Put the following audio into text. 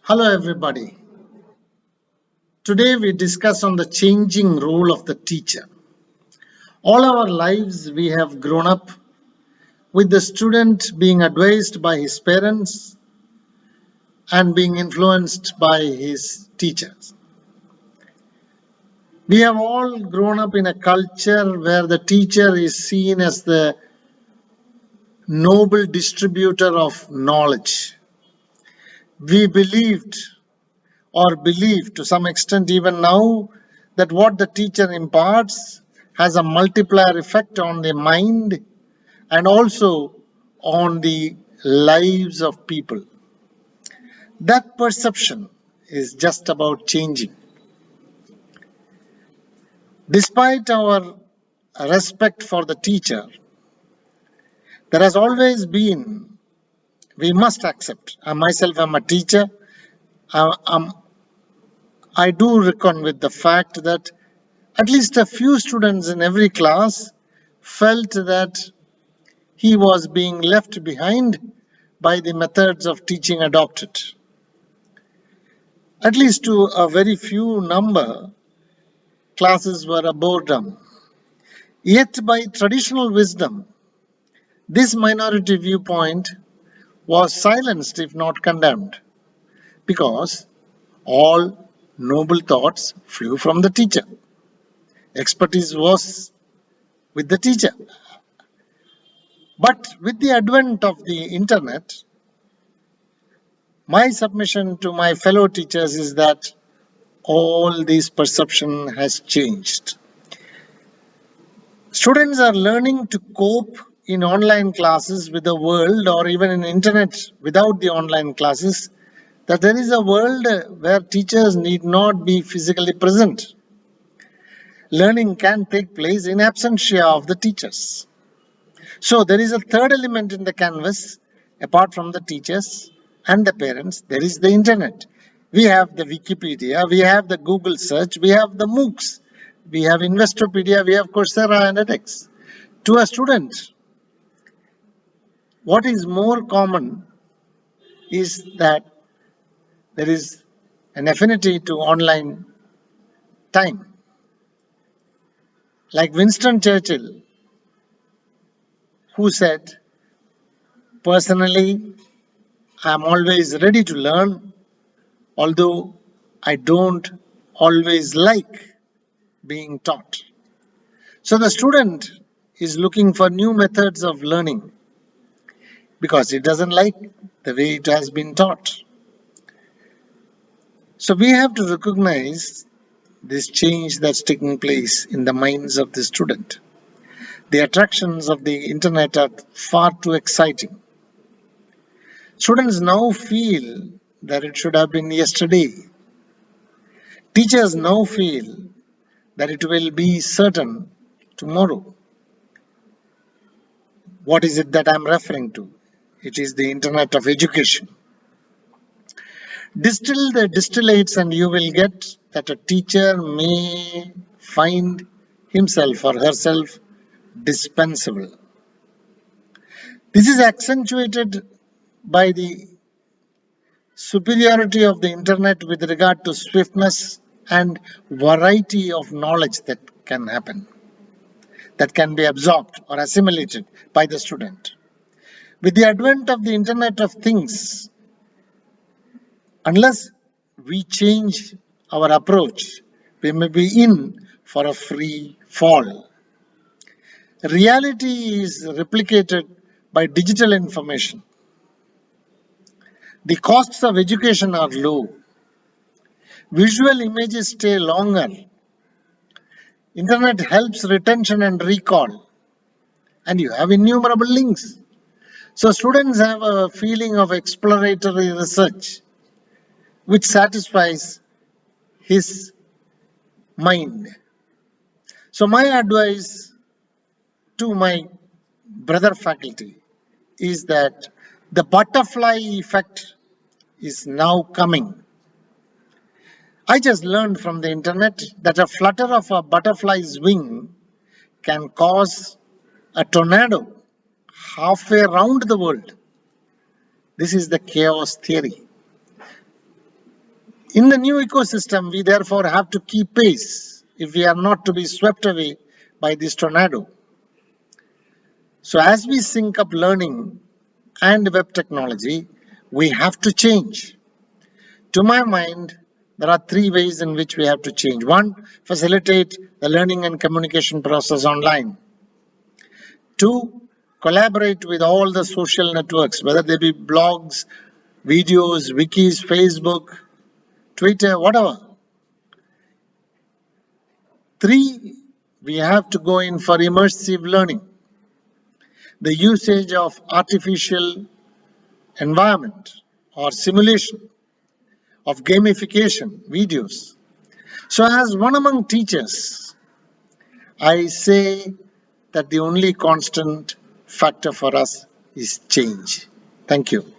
Hello everybody. Today we discuss on the changing role of the teacher. All our lives we have grown up with the student being advised by his parents and being influenced by his teachers. We have all grown up in a culture where the teacher is seen as the noble distributor of knowledge. We believed or believe to some extent even now that what the teacher imparts has a multiplier effect on the mind and also on the lives of people. That perception is just about changing. Despite our respect for the teacher, there has always been, we must accept. I myself am a teacher. I do reckon with the fact that at least a few students in every class felt that he was being left behind by the methods of teaching adopted. At least to a very few number, classes were a boredom. Yet, by traditional wisdom, this minority viewpoint was silenced, if not condemned, because all noble thoughts flew from the teacher. Expertise was with the teacher. But with the advent of the internet, my submission to my fellow teachers is that all this perception has changed. Students are learning to cope in online classes with the world or even in internet without the online classes, that there is a world where teachers need not be physically present. Learning can take place in absentia of the teachers. So there is a third element in the canvas apart from the teachers and the parents. There is the internet. We have the Wikipedia, we have the Google search, we have the MOOCs, we have Investopedia, we have Coursera and edX. To a student, what is more common is that there is an affinity to online time. Like Winston Churchill, who said, personally, I am always ready to learn, although I don't always like being taught. So the student is looking for new methods of learning because it doesn't like the way it has been taught. So we have to recognize this change that's taking place in the minds of the student. The attractions of the internet are far too exciting. Students now feel that it should have been yesterday. Teachers now feel that it will be certain tomorrow. What is it that I'm referring to? It is the internet of education. Distill the distillates and you will get that a teacher may find himself or herself dispensable. This is accentuated by the superiority of the internet with regard to swiftness and variety of knowledge that can happen, that can be absorbed or assimilated by the student. With the advent of the Internet of Things, unless we change our approach, we may be in for a free fall. Reality is replicated by digital information. The costs of education are low. Visual images stay longer. Internet helps retention and recall. And you have innumerable links. So students have a feeling of exploratory research which satisfies his mind. So my advice to my brother faculty is that the butterfly effect is now coming. I just learned from the internet that a flutter of a butterfly's wing can cause a tornado halfway around the world. This is the chaos theory. In the new ecosystem, we therefore have to keep pace if we are not to be swept away by this tornado. So as we sync up learning and web technology, we have to change. To my mind, there are three ways in which we have to change. One, facilitate the learning and communication process online. Two, collaborate with all the social networks, whether they be blogs, videos, wikis, Facebook, Twitter, whatever. Three, we have to go in for immersive learning. The usage of artificial environment or simulation, of gamification, videos. So as one among teachers, I say that the only constant factor for us is change. Thank you.